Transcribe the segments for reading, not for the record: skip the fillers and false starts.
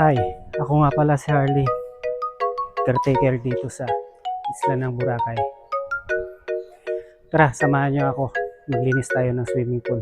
Hi, ako nga pala si Harley, caretaker dito sa isla ng Boracay. Tara, samahan niyo ako, maglinis tayo ng swimming pool.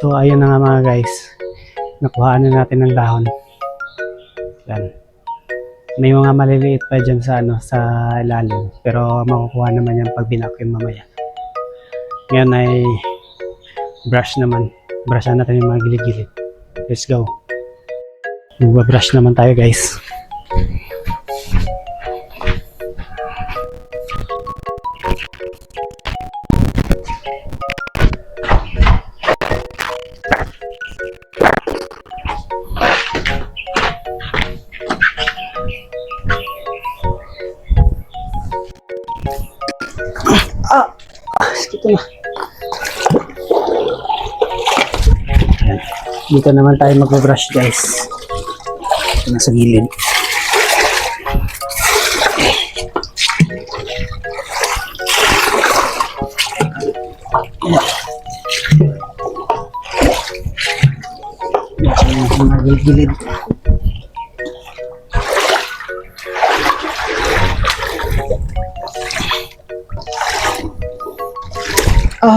So ayun na nga mga guys, nakuhaan na natin ng dahon. Yan. May mga maliliit pa dyan sa, sa ilalim, pero makukuha naman yan pag binacuum mamaya. Ngayon ay brush naman. Brushan natin yung mga gilid-gilid. Let's go. Magbabrush naman tayo guys. Dito na. Dito naman tayo mag-brush guys. Ito na sa gilid. Mga gilid-gilid.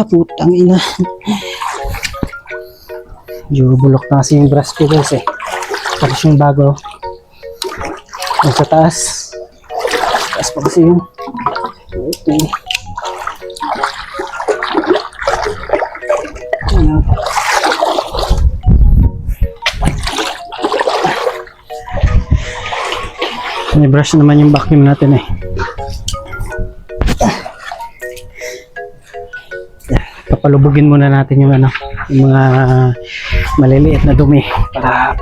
Putang ina. Medyo bulok na kasi yung brush ko guys eh. Tapos yung bago. Yung sa taas. Taas pa kasi yung ito. May brush naman yung vacuum natin eh. Papalubugin muna natin yung yung mga maliliit na dumi para